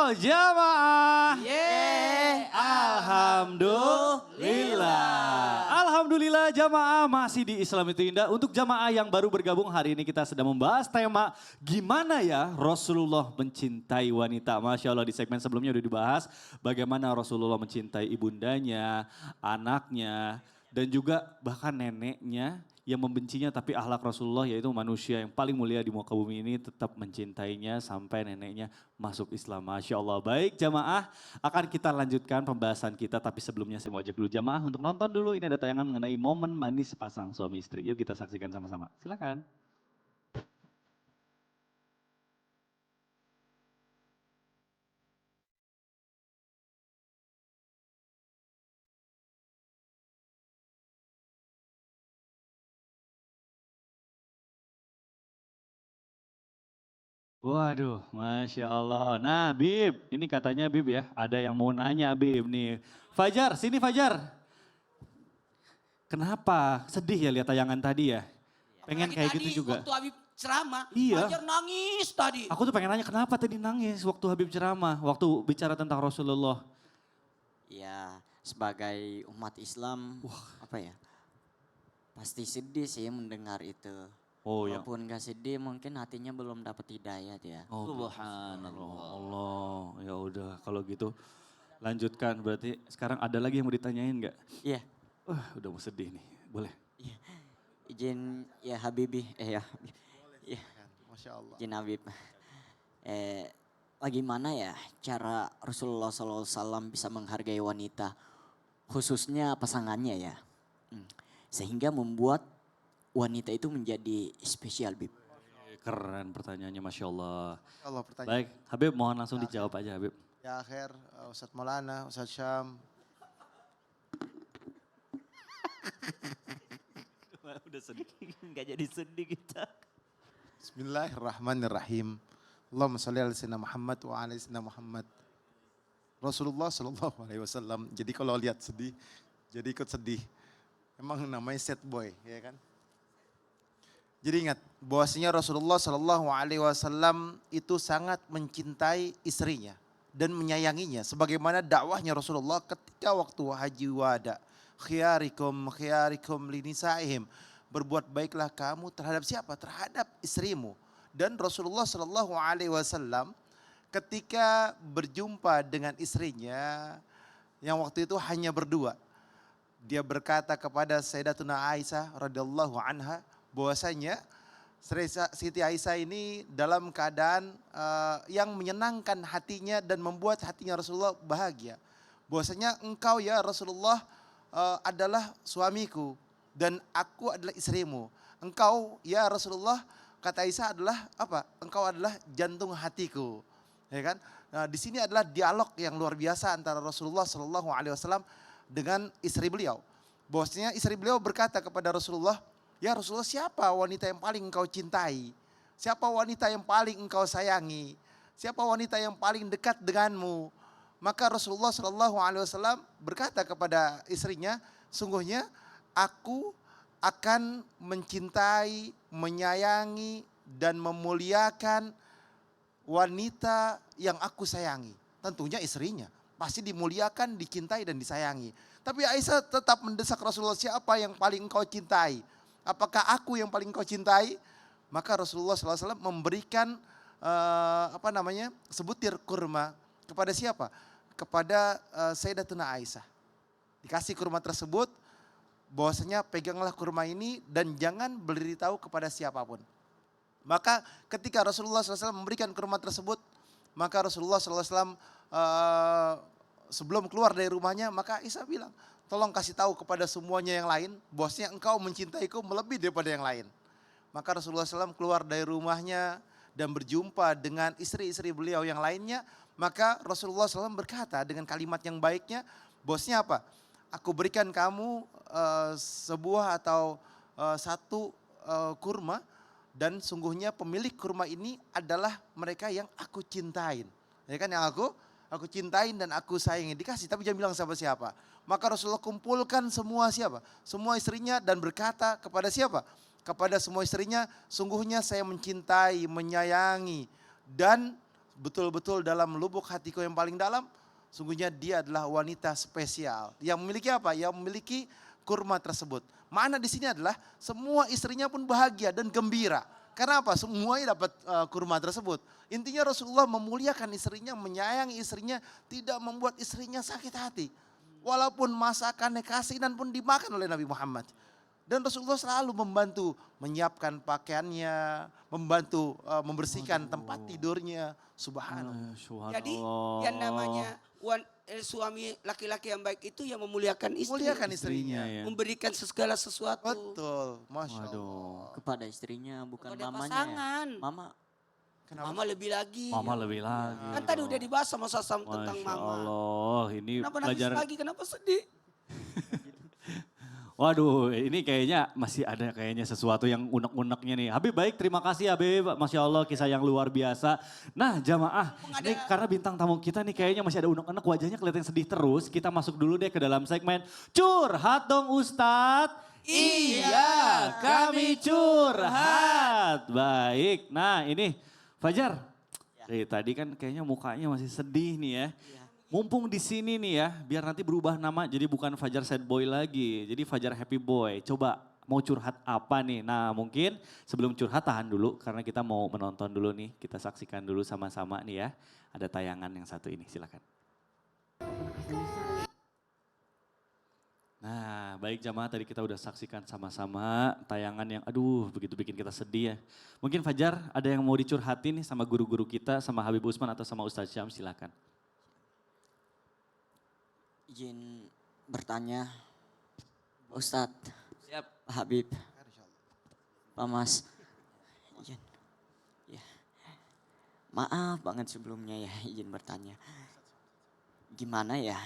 Ayo jamaah. Yeay, Alhamdulillah. Alhamdulillah jamaah masih di Islam itu Indah. Untuk jamaah yang baru bergabung hari ini kita sedang membahas tema gimana ya Rasulullah mencintai wanita. Masya Allah di segmen sebelumnya udah dibahas bagaimana Rasulullah mencintai ibundanya, anaknya, dan juga bahkan neneknya yang membencinya tapi akhlak Rasulullah yaitu manusia yang paling mulia di muka bumi ini tetap mencintainya sampai neneknya masuk Islam. Masya Allah. Baik jamaah akan kita lanjutkan pembahasan kita tapi sebelumnya saya mau ajak dulu jamaah untuk nonton dulu. Ini ada tayangan mengenai momen manis pasang suami istri. Yuk kita saksikan sama-sama. Silakan. Waduh, Masya Allah. Nah Bib, ini katanya Bib ya, ada yang mau nanya Bib nih. Fajar, sini Fajar. Kenapa? Sedih ya lihat tayangan tadi ya? Pengen Apalagi kayak tadi gitu juga. waktu Habib ceramah, Iya. Fajar nangis tadi. Aku tuh pengen nanya kenapa tadi nangis waktu Habib ceramah, waktu bicara tentang Rasulullah. Ya, sebagai umat Islam, apa ya, pasti sedih sih mendengar itu. Oh ya. Walaupun gak sedih, mungkin hatinya belum dapat hidayat ya. Oh, Subhanallah. Allah. Ya udah kalau gitu lanjutkan. Berarti sekarang ada lagi yang mau ditanyain nggak? Iya, Udah mau sedih nih. Boleh. izin ya Habibi, ya, ya, Masya Allah. izin Habib. Bagaimana ya cara Rasulullah SAW bisa menghargai wanita, khususnya pasangannya ya. Sehingga membuat wanita itu menjadi spesial, Bib. Keren pertanyaannya Masya Allah. Allah pertanyaan. Baik, Habib mohon langsung dijawab aja Habib. Ya akhir, Ustadz Maulana, Ustadz Syam. Udah sedih, gak jadi sedih kita. Bismillahirrahmanirrahim. Allahumma salli ala sayyidina Muhammad wa ala sayyidina Muhammad. Rasulullah sallallahu alaihi wasallam. Jadi kalau lihat sedih, jadi ikut sedih. Emang namanya sad boy, ya kan? Jadi ingat, bahwasanya Rasulullah sallallahu alaihi wasallam itu sangat mencintai istrinya dan menyayanginya sebagaimana dakwahnya Rasulullah ketika waktu haji wada. Khiyarikum linisaihim. Berbuat baiklah kamu terhadap siapa? Terhadap istrimu. Dan Rasulullah sallallahu alaihi wasallam ketika berjumpa dengan istrinya yang waktu itu hanya berdua. Dia berkata kepada Sayyidatuna Aisyah radhiyallahu anha bahwasanya Siti Aisyah ini dalam keadaan yang menyenangkan hatinya dan membuat hatinya Rasulullah bahagia. Bahwasanya engkau ya Rasulullah adalah suamiku dan aku adalah istrimu. Engkau ya Rasulullah kata Aisyah adalah apa? Engkau adalah jantung hatiku. Ya kan? Nah, di sini adalah dialog yang luar biasa antara Rasulullah Shallallahu Alaihi Wasallam dengan istri beliau. Bahwasanya istri beliau berkata kepada Rasulullah, ya Rasulullah siapa wanita yang paling engkau cintai? Siapa wanita yang paling engkau sayangi? Siapa wanita yang paling dekat denganmu? Maka Rasulullah Shallallahu Alaihi Wasallam berkata kepada istrinya, sungguhnya aku akan mencintai, menyayangi dan memuliakan wanita yang aku sayangi. Tentunya istrinya. Pasti dimuliakan, dicintai dan disayangi. Tapi Aisyah tetap mendesak Rasulullah, siapa yang paling engkau cintai? Apakah aku yang paling engkau cintai? Maka Rasulullah SAW memberikan sebutir kurma kepada siapa? Kepada Sayyidatuna Aisyah. Dikasih kurma tersebut, bahwasanya peganglah kurma ini dan jangan beritahu kepada siapapun. Maka ketika Rasulullah SAW memberikan kurma tersebut, maka Rasulullah SAW sebelum keluar dari rumahnya, maka Aisyah bilang, tolong kasih tahu kepada semuanya yang lain, bahwasanya engkau mencintaiku melebihi daripada yang lain. Maka Rasulullah SAW keluar dari rumahnya dan berjumpa dengan istri-istri beliau yang lainnya, maka Rasulullah SAW berkata dengan kalimat yang baiknya, bahwasanya apa? Aku berikan kamu sebuah atau satu kurma dan sungguhnya pemilik kurma ini adalah mereka yang aku cintain. Ya kan, yang aku cintain dan aku sayangi. Dikasih tapi jangan bilang siapa-siapa. Maka Rasulullah kumpulkan semua siapa? Semua istrinya dan berkata kepada siapa? Kepada semua istrinya, sungguhnya saya mencintai, menyayangi dan betul-betul dalam lubuk hatiku yang paling dalam, sungguhnya dia adalah wanita spesial. Yang memiliki apa? Yang memiliki kurma tersebut. Makna di sini adalah semua istrinya pun bahagia dan gembira. Karena apa? Semuanya dapat kurma tersebut. Intinya Rasulullah memuliakan istrinya, menyayangi istrinya, tidak membuat istrinya sakit hati. Walaupun masakannya kasinan pun dimakan oleh Nabi Muhammad. Dan Rasulullah selalu membantu menyiapkan pakaiannya, membantu membersihkan tempat tidurnya. Subhanallah. Jadi yang namanya suami laki-laki yang baik itu yang memuliakan istri. Muliakan istrinya. ya. Memberikan segala sesuatu. Betul, Masya Allah. Waduh. Kepada istrinya bukan Kepada mamanya. pasangan. Mama Kenapa? Mama lebih lagi. Mama lebih lagi. Kan tadi udah dibahas sama Sasam tentang Masya mama. Allah, ini Kenapa nangis pelajaran. lagi? Kenapa sedih? Waduh, ini kayaknya masih ada kayaknya sesuatu yang unek-uneknya nih. Habib baik, terima kasih Habib. Masya Allah kisah yang luar biasa. Nah jamaah, ini karena bintang tamu kita nih kayaknya masih ada unek-unek, wajahnya kelihatan sedih terus. Kita masuk dulu deh ke dalam segmen Curhat dong Ustadz. Iya, kami curhat. Baik, nah ini Fajar. Dari tadi kan kayaknya mukanya masih sedih nih ya. Mumpung di sini nih ya, biar nanti berubah nama jadi bukan Fajar Sad Boy lagi. Jadi Fajar Happy Boy. Coba mau curhat apa nih? Nah mungkin sebelum curhat tahan dulu karena kita mau menonton dulu nih. Kita saksikan dulu sama-sama nih ya. Ada tayangan yang satu ini, silakan. Nah baik jamaah tadi kita udah saksikan sama-sama tayangan yang aduh begitu bikin kita sedih ya. Mungkin Fajar ada yang mau dicurhatin nih sama guru-guru kita, sama Habib Usman atau sama Ustadz Syam, silakan. izin bertanya, Ustadz, Siap. Pak Habib, Pak Mas, izin. Ya. Maaf banget sebelumnya ya, izin bertanya. Gimana ya?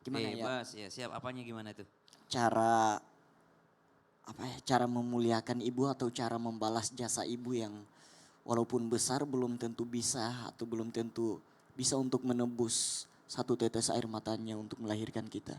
Gimana ya Bebas ya, siap. Apanya gimana itu? cara cara memuliakan ibu atau cara membalas jasa ibu yang walaupun besar belum tentu bisa atau belum tentu bisa untuk menebus satu tetes air matanya untuk melahirkan kita.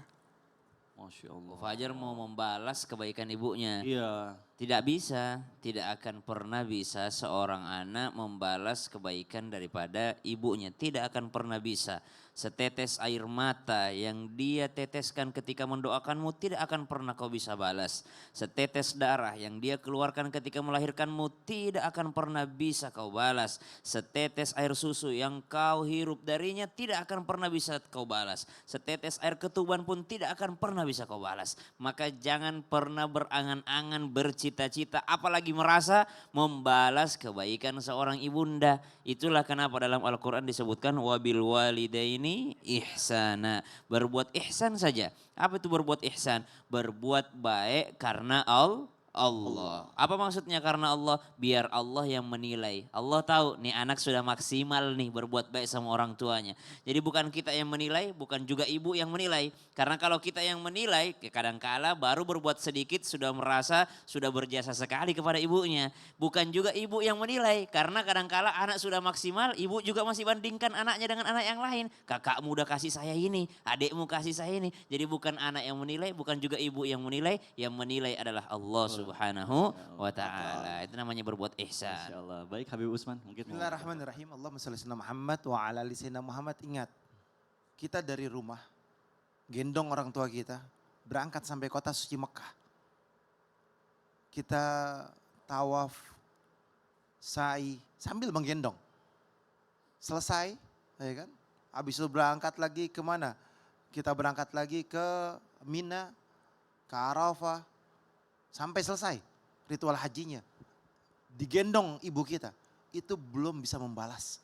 Masya Allah. Fajar mau membalas kebaikan ibunya. Iya. Tidak bisa, tidak akan pernah bisa seorang anak membalas kebaikan daripada ibunya. Tidak akan pernah bisa. Setetes air mata yang dia teteskan ketika mendoakanmu tidak akan pernah kau bisa balas. Setetes darah yang dia keluarkan ketika melahirkanmu tidak akan pernah bisa kau balas. Setetes air susu yang kau hirup darinya tidak akan pernah bisa kau balas. Setetes air ketuban pun tidak akan pernah bisa kau balas. Maka jangan pernah berangan-angan, bercita-cita, apalagi merasa membalas kebaikan seorang ibunda. Itulah kenapa dalam Al-Quran disebutkan wabil walidaini ihsana. Berbuat ihsan saja. Apa itu berbuat ihsan? Berbuat baik karena Allah. Apa maksudnya karena Allah? Biar Allah yang menilai. Allah tahu nih anak sudah maksimal nih berbuat baik sama orang tuanya. Jadi bukan kita yang menilai, bukan juga ibu yang menilai. Karena kalau kita yang menilai, kadangkala baru berbuat sedikit sudah merasa sudah berjasa sekali kepada ibunya. Bukan juga ibu yang menilai. Karena kadangkala anak sudah maksimal, ibu juga masih bandingkan anaknya dengan anak yang lain. Kakakmu udah kasih saya ini, adikmu kasih saya ini. Jadi bukan anak yang menilai, bukan juga ibu yang menilai. Yang menilai adalah Allah Subhanahu wa ta'ala. Itu namanya berbuat ihsan. Masya Allah. Baik Habib Usman mungkin. Bismillahirrahmanirrahim. Allahumma shalli ala Muhammad wa ala ali sayyidina Muhammad. Ingat, kita dari rumah gendong orang tua kita berangkat sampai kota suci Mekah. Kita tawaf, sa'i sambil menggendong. Selesai, ya kan? Habis itu berangkat lagi kemana? Kita berangkat lagi ke Mina, ke Arafah, sampai selesai ritual hajinya. Digendong ibu kita, itu belum bisa membalas.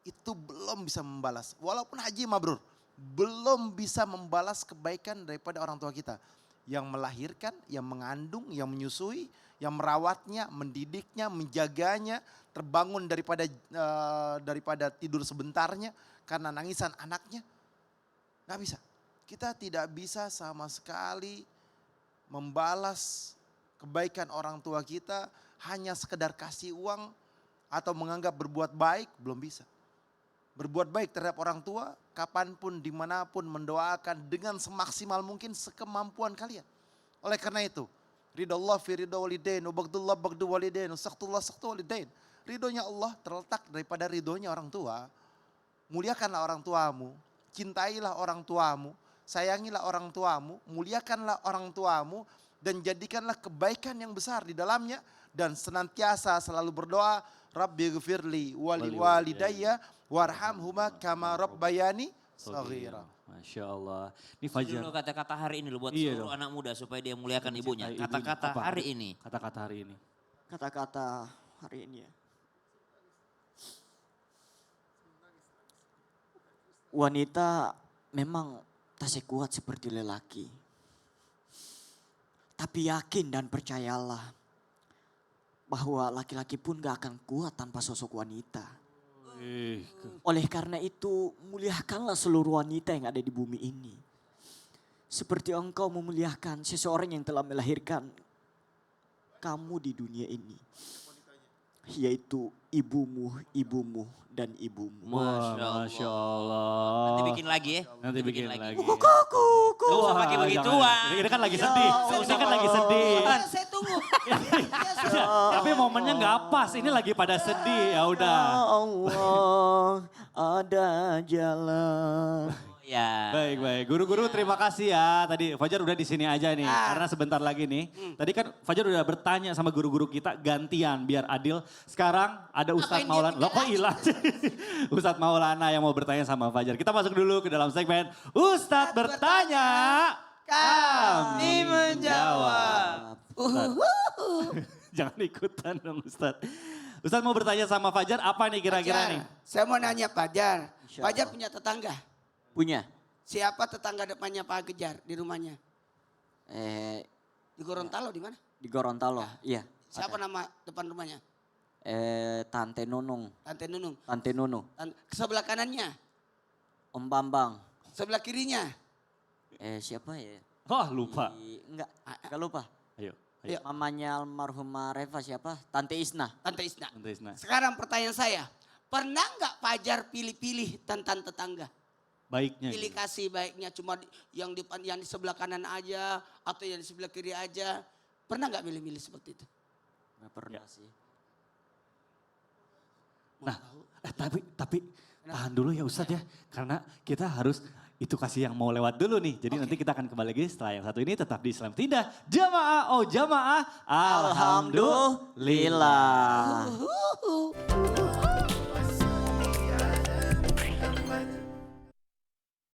Itu belum bisa membalas. Walaupun haji mabrur, belum bisa membalas kebaikan daripada orang tua kita. Yang melahirkan, yang mengandung, yang menyusui, yang merawatnya, mendidiknya, menjaganya, terbangun daripada tidur sebentarnya karena nangisan anaknya. Gak bisa. Kita tidak bisa sama sekali membalas kebaikan orang tua kita hanya sekedar kasih uang atau menganggap berbuat baik, belum bisa. Berbuat baik terhadap orang tua, kapanpun, dimanapun, mendoakan dengan semaksimal mungkin sekemampuan kalian. Oleh karena itu, ridha Allah fi ridha walidain, ubagdullah bagdu walidain, saktullah saktu walidain. ridhonya Allah terletak daripada ridhonya orang tua. Muliakanlah orang tuamu, cintailah orang tuamu, sayangilah orang tuamu, muliakanlah orang tuamu, dan jadikanlah kebaikan yang besar di dalamnya. Dan senantiasa selalu berdoa, Rabbi ghafirli wali walidayya warhamhuma kama rabbayani shaghira. Masya Allah. Ini Fajar. Dulu kata-kata hari ini loh buat Iya seluruh dong. anak muda supaya dia muliakan ibunya. Ibunya. Kata-kata Apa? hari ini. Kata-kata hari ini. Kata-kata hari ini ya. Wanita memang tak sekuat seperti lelaki. Tapi yakin dan percayalah bahwa laki-laki pun gak akan kuat tanpa sosok wanita. Oleh karena itu muliakanlah seluruh wanita yang ada di bumi ini. Seperti engkau memuliakan seseorang yang telah melahirkan kamu di dunia ini. Yaitu ibumu, ibumu, dan ibumu. Masya Allah. Nanti bikin lagi ya. Nanti bikin lagi. Gak usah pakai Wah, begituan. jangan. Ini kan lagi sedih. Ini kan lagi sedih. Saya tunggu. Tapi momennya nggak pas. Ini lagi pada sedih. Ya udah. Allah ada jalan. Ya. Baik. Guru-guru terima kasih ya. Tadi Fajar udah di sini aja nih. Karena sebentar lagi nih. Tadi kan Fajar udah bertanya sama guru-guru kita gantian biar adil. Sekarang ada Ustadz Ngapain dia Maulana. Loh kok tinggal hilang sih? Ustadz Maulana yang mau bertanya sama Fajar. Kita masuk dulu ke dalam segmen Ustadz bertanya. Kami menjawab. Jangan ikutan dong Ustadz. Ustadz mau bertanya sama Fajar apa nih kira-kira nih? Saya mau nanya Fajar. Insya Fajar Allah. punya tetangga. Punya? Siapa tetangga depannya Pak Gejar di rumahnya? Di Gorontalo di mana? Di Gorontalo, iya. Siapa nama depan rumahnya? Tante Nunung, Tante Nunung. Tante Nunu, Sebelah kanannya, Om Bambang. sebelah kirinya. Siapa ya? Oh lupa. Enggak lupa. Ayo. Ayo. Mamanya almarhumah Reva siapa? Tante Isna. Tante Isna. Tante Isna. Sekarang pertanyaan saya, pernah nggak Fajar pilih-pilih tentang tetangga? Baiknya. Pilih gitu. kasih baiknya cuma yang di sebelah kanan aja atau yang di sebelah kiri aja. Pernah nggak milih-milih seperti itu? Enggak pernah sih. Mau Nah, tahu? tapi tahan dulu ya Ustadz ya. Karena kita harus itu kasih yang mau lewat dulu nih. Jadi nanti kita akan kembali lagi setelah yang satu ini tetap di Islam Tindah. Jamaah, oh jamaah. Alhamdulillah. Alhamdulillah. Uhuh.